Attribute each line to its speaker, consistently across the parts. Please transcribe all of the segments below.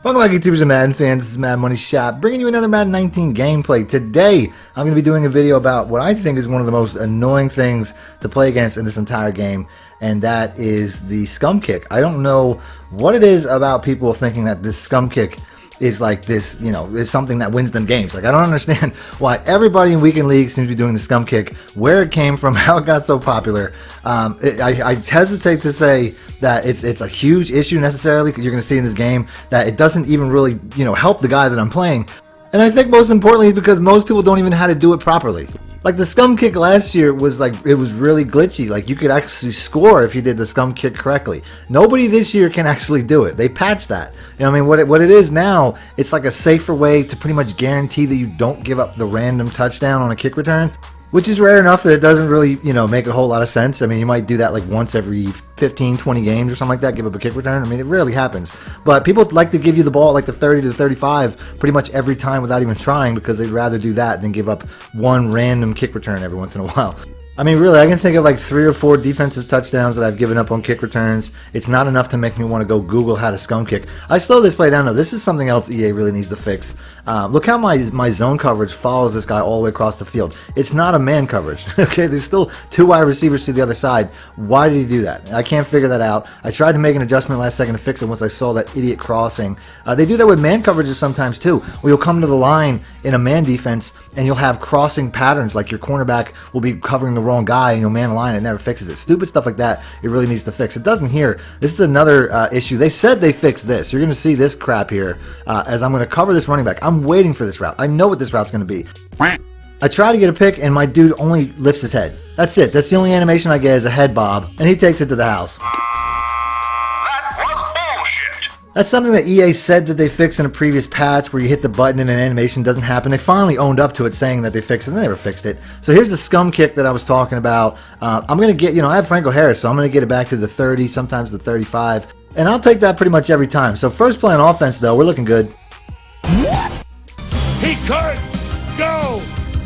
Speaker 1: Welcome back, YouTubers and Madden fans. This is MADDENMONEYSHOT, bringing you another Madden 19 gameplay. Today, I'm going to be doing a video about what I think is one of the most annoying things to play against in this entire game, and that is the SCUM kick. I don't know what it is about people thinking that this SCUM kick is like this, is something that wins them games. Like, I don't understand why everybody in Weekend League seems to be doing the SCUM kick, where it came from, how it got so popular. I hesitate to say that it's a huge issue necessarily, because you're going to see in this game that it doesn't even really, help the guy that I'm playing. And I think most importantly is because most people don't even know how to do it properly. Like, the SCUM kick last year was like, it was really glitchy. Like, you could actually score if you did the SCUM kick correctly. Nobody this year can actually do it. They patched that. What it is now, it's like a safer way to pretty much guarantee that you don't give up the random touchdown on a kick return, which is rare enough that it doesn't really, make a whole lot of sense. I mean, you might do that like once every 15, 20 games or something like that, give up a kick return. I mean, it rarely happens. But people like to give you the ball at like the 30 to 35 pretty much every time without even trying, because they'd rather do that than give up one random kick return every once in a while. I mean, really, I can think of like 3 or 4 defensive touchdowns that I've given up on kick returns. It's not enough to make me want to go Google how to SCUM kick. I slow this play down, though. This is something else EA really needs to fix. Look how my zone coverage follows this guy all the way across the field. It's not a man coverage, okay? There's still 2 wide receivers to the other side. Why did he do that? I can't figure that out. I tried to make an adjustment last second to fix it once I saw that idiot crossing. They do that with man coverages sometimes, too, where you'll come to the line in a man defense and you'll have crossing patterns, like your cornerback will be covering the wrong guy and you'll man a line. It never fixes it. Stupid stuff like that, it really needs to fix. It doesn't here. This is another issue. They said they fixed this. You're going to see this crap here as I'm going to cover this running back. I'm waiting for this route. I know what this route's going to be. I try to get a pick and my dude only lifts his head. That's it. That's the only animation I get is a head bob, and he takes it to the house. That's something that EA said that they fixed in a previous patch, where you hit the button and an animation doesn't happen. They finally owned up to it, saying that they fixed it, and they never fixed it. So here's the SCUM kick that I was talking about. I'm going to get, I have Franco Harris, so I'm going to get it back to the 30, sometimes the 35. And I'll take that pretty much every time. So first play on offense, though, we're looking good.
Speaker 2: He could go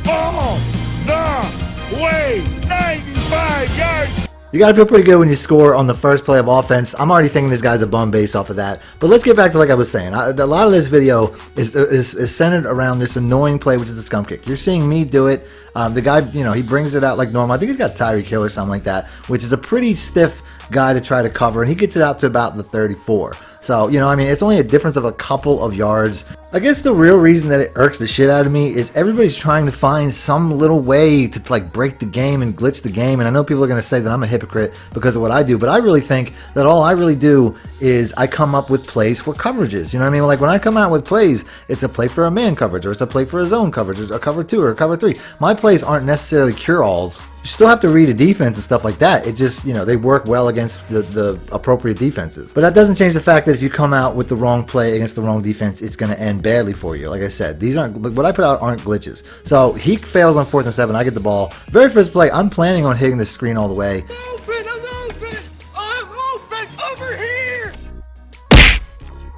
Speaker 2: all the way, 95 yards.
Speaker 1: You got to feel pretty good when you score on the first play of offense. I'm already thinking this guy's a bum based off of that. But let's get back to like I was saying. A lot of this video is centered around this annoying play, which is the SCUM kick. You're seeing me do it. The guy, he brings it out like normal. I think he's got Tyreek Hill or something like that, which is a pretty stiff guy to try to cover, and he gets it out to about the 34. So, it's only a difference of a couple of yards. I guess the real reason that it irks the shit out of me is everybody's trying to find some little way to like break the game and glitch the game. And I know people are going to say that I'm a hypocrite because of what I do, but I really think that all I really do is I come up with plays for coverages. You know what I mean? Like when I come out with plays, it's a play for a man coverage, or it's a play for a zone coverage, or a cover 2 or a cover 3. My plays aren't necessarily cure-alls. You still have to read a defense and stuff like that. It just, they work well against the appropriate defenses. But that doesn't change the fact that if you come out with the wrong play against the wrong defense, it's going to end badly for you. Like I said, what I put out aren't glitches. So he fails on 4th and 7. I get the ball. Very first play, I'm planning on hitting the screen all the way.
Speaker 2: I'm open over here.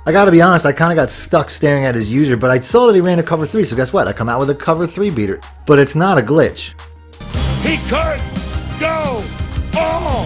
Speaker 1: I gotta be honest, I kind of got stuck staring at his user, but I saw that he ran a cover 3, so guess what? I come out with a cover 3 beater. But it's not a glitch.
Speaker 2: He could go all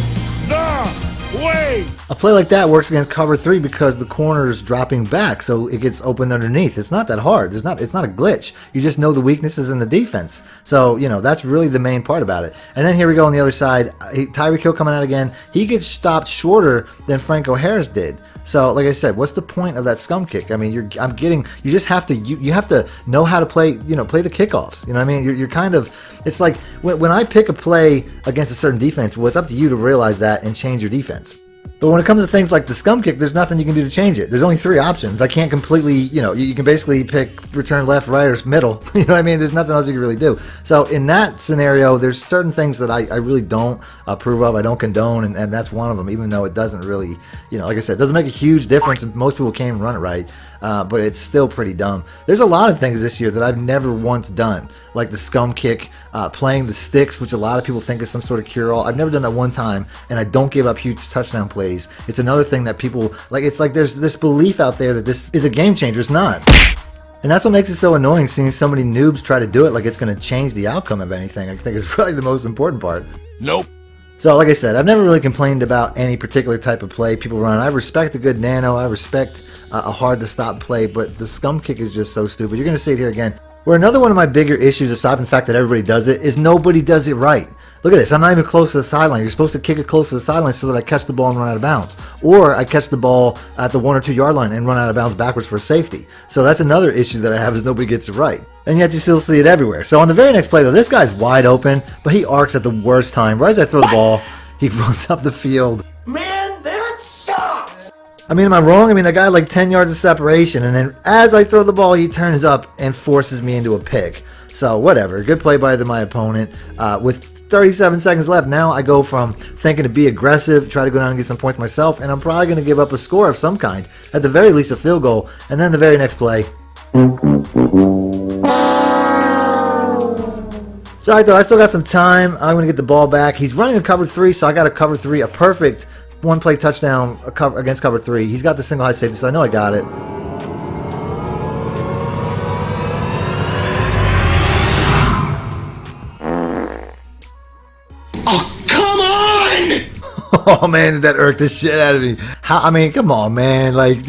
Speaker 2: the way.
Speaker 1: A play like that works against cover 3 because the corner is dropping back, so it gets opened underneath. It's not that hard. It's not a glitch. You just know the weaknesses in the defense. So, that's really the main part about it. And then here we go on the other side. Tyreek Hill coming out again. He gets stopped shorter than Franco Harris did. So, like I said, what's the point of that SCUM kick? I mean, you just have to, you have to know how to play, play the kickoffs. You're kind of, it's like when I pick a play against a certain defense, well, it's up to you to realize that and change your defense. But when it comes to things like the SCUM kick, there's nothing you can do to change it. There's only 3 options. I can't completely, you can basically pick return left, right, or middle. You know what I mean? There's nothing else you can really do. So in that scenario, there's certain things that I really don't approve of. I don't condone, and that's one of them, even though it doesn't really, like I said, it doesn't make a huge difference, and most people can't even run it right. But it's still pretty dumb. There's a lot of things this year that I've never once done, like the SCUM kick, playing the sticks, which a lot of people think is some sort of cure-all. I've never done that one time, and I don't give up huge touchdown plays. It's another thing that people, it's like there's this belief out there that this is a game changer. It's not. And that's what makes it so annoying, seeing so many noobs try to do it like it's going to change the outcome of anything. I think it's probably the most important part.
Speaker 2: Nope.
Speaker 1: So like I said, I've never really complained about any particular type of play people run. I respect a good nano. I respect a hard to stop play, but the scum kick is just so stupid. You're going to see it here again. Where another one of my bigger issues, aside from the fact that everybody does it, is nobody does it right. Look at this. I'm not even close to the sideline. You're supposed to kick it close to the sideline so that I catch the ball and run out of bounds. Or I catch the ball at the 1 or 2 yard line and run out of bounds backwards for safety. So that's another issue that I have, is nobody gets it right. And yet you still see it everywhere. So on the very next play, though, this guy's wide open, but he arcs at the worst time. Right as I throw the ball, he runs up the field.
Speaker 2: Man, that sucks!
Speaker 1: I mean, am I wrong? I mean, the guy had like 10 yards of separation, and then as I throw the ball, he turns up and forces me into a pick. So whatever. Good play by my opponent. With 37 seconds left, now I go from thinking to be aggressive, try to go down and get some points myself, and I'm probably going to give up a score of some kind. At the very least, a field goal. And then the very next play. Sorry, though, I still got some time. I'm going to get the ball back. He's running a cover 3, so I got a cover 3, a perfect one-play touchdown against cover 3. He's got the single high safety, so I know I got it. Oh man, did that irk the shit out of me. I mean, come on, man. Like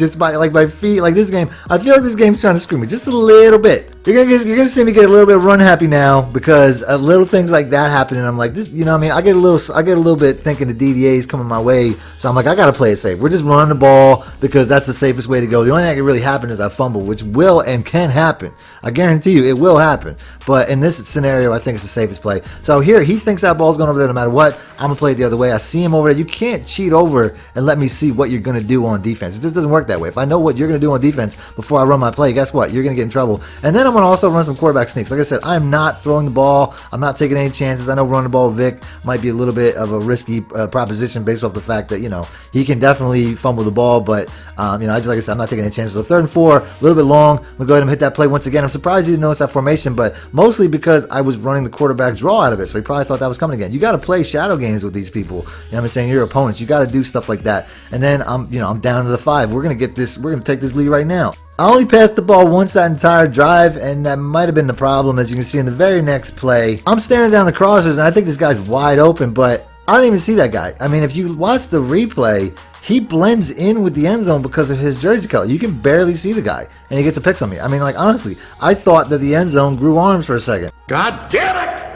Speaker 1: my feet, like this game. I feel like this game's trying to screw me just a little bit. You're gonna see me get a little bit run happy now because little things like that happen, and I'm like, this, you know what I mean? I get a little bit thinking the DDA's coming my way, so I'm like, I gotta play it safe. We're just running the ball because that's the safest way to go. The only thing that can really happen is I fumble, which will and can happen. I guarantee you, it will happen. But in this scenario, I think it's the safest play. So here, he thinks that ball's going over there no matter what. I'm gonna play it the other way. I see him over there. You can't cheat over and let me see what you're going to do on defense. It just doesn't work that way. If I know what you're going to do on defense before I run my play, guess what? You're going to get in trouble. And then I'm going to also run some quarterback sneaks. Like I said, I'm not throwing the ball. I'm not taking any chances. I know running the ball with Vic might be a little bit of a risky proposition based off the fact that, you know, he can definitely fumble the ball, but, you know, like I said, I'm not taking any chances. So 3rd and 4, a little bit long. I'm going to go ahead and hit that play once again. I'm surprised he didn't notice that formation, but mostly because I was running the quarterback draw out of it, so he probably thought that was coming again. You got to play shadow games with these people. You know what I'm saying? Your opponents. You got to do stuff like that. And then I'm down to the 5. We're going to take this lead right now. I only passed the ball once that entire drive, and that might have been the problem. As you can see in the very next play, I'm staring down the crossers, and I think this guy's wide open, but I don't even see that guy. I mean, if you watch the replay, he blends in with the end zone because of his jersey color. You can barely see the guy, and he gets a pick on me. I mean, like, honestly, I thought that the end zone grew arms for a second.
Speaker 2: God damn it!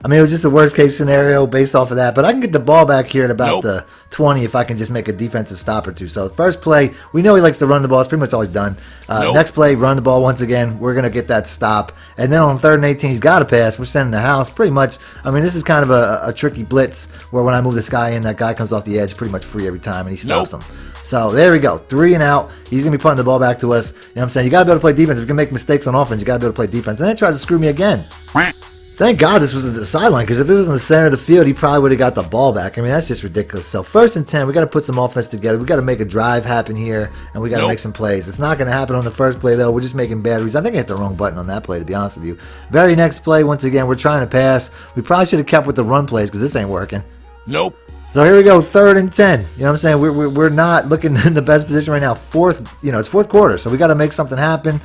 Speaker 1: I mean, it was just a worst case scenario based off of that, but I can get the ball back here at about the 20 if I can just make a defensive stop or two. So first play, we know he likes to run the ball. It's pretty much always done. Next play, run the ball once again. We're going to get that stop. And then on 3rd and 18, he's got to pass. We're sending the house pretty much. I mean, this is kind of a tricky blitz where when I move this guy in, that guy comes off the edge pretty much free every time, and he stops him. So there we go. 3 and out. He's going to be punting the ball back to us. You know what I'm saying? You got to be able to play defense. If you can make mistakes on offense, you got to be able to play defense. And then he tries to screw me again. Thank God this was at the sideline, because if it was in the center of the field, he probably would have got the ball back. I mean, that's just ridiculous. So 1st and 10, we got to put some offense together. We got to make a drive happen here, and we got to make some plays. It's not going to happen on the first play, though. We're just making bad reads. I think I hit the wrong button on that play, to be honest with you. Very next play, once again, we're trying to pass. We probably should have kept with the run plays, because this ain't working.
Speaker 2: Nope.
Speaker 1: So here we go, 3rd and 10. You know what I'm saying? We're not looking in the best position right now. It's 4th quarter, so we got to make something happen.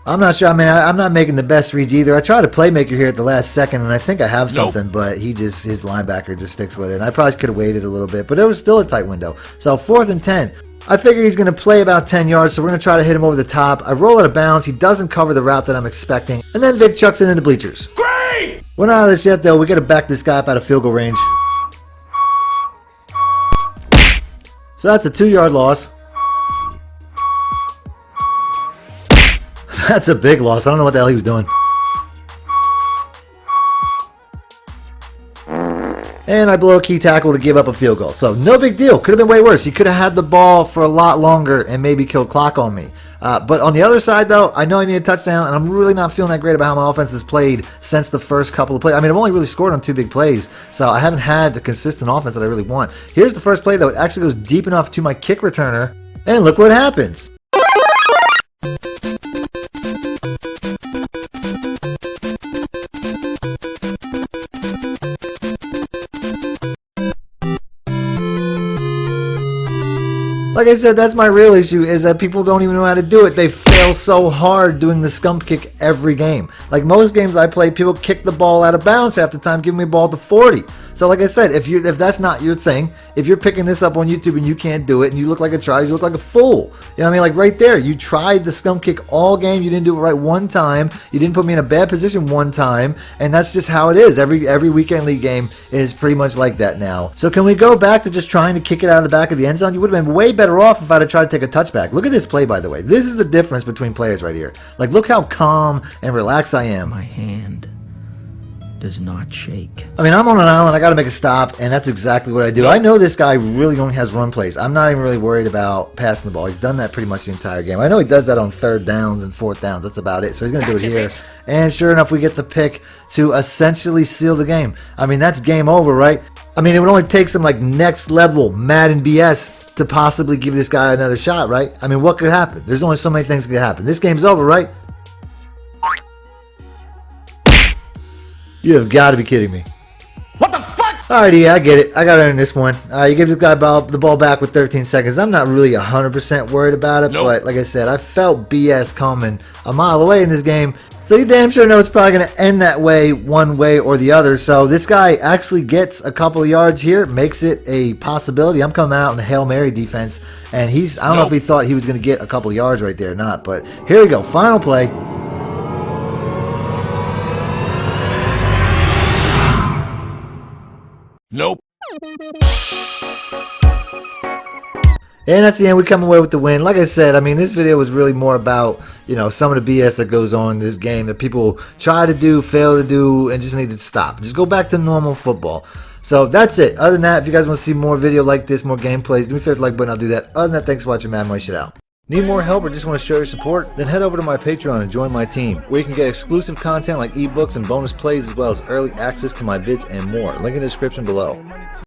Speaker 1: I'm not sure. I mean, I'm not making the best reads either. I tried a playmaker here at the last second, and I think I have something, but his linebacker just sticks with it. And I probably could have waited a little bit, but it was still a tight window. So 4th and 10. I figure he's going to play about 10 yards, so we're going to try to hit him over the top. I roll out of bounds. He doesn't cover the route that I'm expecting. And then Vic chucks it in the bleachers.
Speaker 2: Great!
Speaker 1: We're not out of this yet, though. We got to back this guy up out of field goal range. So that's a 2-yard loss. That's a big loss. I don't know what the hell he was doing. And I blow a key tackle to give up a field goal. So no big deal. Could have been way worse. He could have had the ball for a lot longer and maybe killed clock on me. But on the other side, though, I know I need a touchdown, and I'm really not feeling that great about how my offense has played since the first couple of plays. I mean, I've only really scored on 2 big plays, so I haven't had the consistent offense that I really want. Here's the first play, though. It actually goes deep enough to my kick returner, and look what happens. Like I said, that's my real issue, is that people don't even know how to do it. They fail so hard doing the scum kick every game. Like most games I play, people kick the ball out of bounds half the time, giving me a ball at the 40. So like I said, if that's not your thing, if you're picking this up on YouTube and you can't do it, and you look like a child, you look like a fool. You know what I mean? Like right there, you tried the scum kick all game, you didn't do it right one time, you didn't put me in a bad position one time, and that's just how it is. Every weekend league game is pretty much like that now. So can we go back to just trying to kick it out of the back of the end zone? You would have been way better off if I'd have tried to take a touchback. Look at this play, by the way. This is the difference between players right here. Like, look how calm and relaxed I am.
Speaker 3: My hand does not shake.
Speaker 1: I mean, I'm on an island. I got to make a stop, and that's exactly what I do. I know this guy really only has run plays. I'm not even really worried about passing the ball. He's done that pretty much the entire game. I know he does that on 3rd downs and 4th downs. That's about it. So he's going to do it here. And sure enough, we get the pick to essentially seal the game. I mean, that's game over, right? I mean, it would only take some like next level Madden BS to possibly give this guy another shot, right? I mean, what could happen? There's only so many things that could happen. This game's over, right? You have got to be kidding me.
Speaker 2: What the fuck?
Speaker 1: Alrighty, yeah, I get it. I got to earn this one. You give this guy the ball back with 13 seconds. I'm not really 100% worried about it, but like I said, I felt BS coming a mile away in this game. So you damn sure know it's probably going to end that way, one way or the other. So this guy actually gets a couple of yards here, makes it a possibility. I'm coming out in the Hail Mary defense, and I don't know if he thought he was going to get a couple of yards right there or not, but here we go. Final play.
Speaker 2: Nope.
Speaker 1: And that's the end. We come away with the win. Like I said, I mean, this video was really more about, you know, some of the BS that goes on in this game that people try to do, fail to do, and just need to stop. Just go back to normal football. So that's it. Other than that, if you guys want to see more video like this, more gameplays, do me a favor, like button, I'll do that. Other than that, thanks for watching Madden Money Shot out. Need more help or just want to show your support? Then head over to my Patreon and join my team, where you can get exclusive content like ebooks and bonus plays, as well as early access to my vids and more. Link in the description below.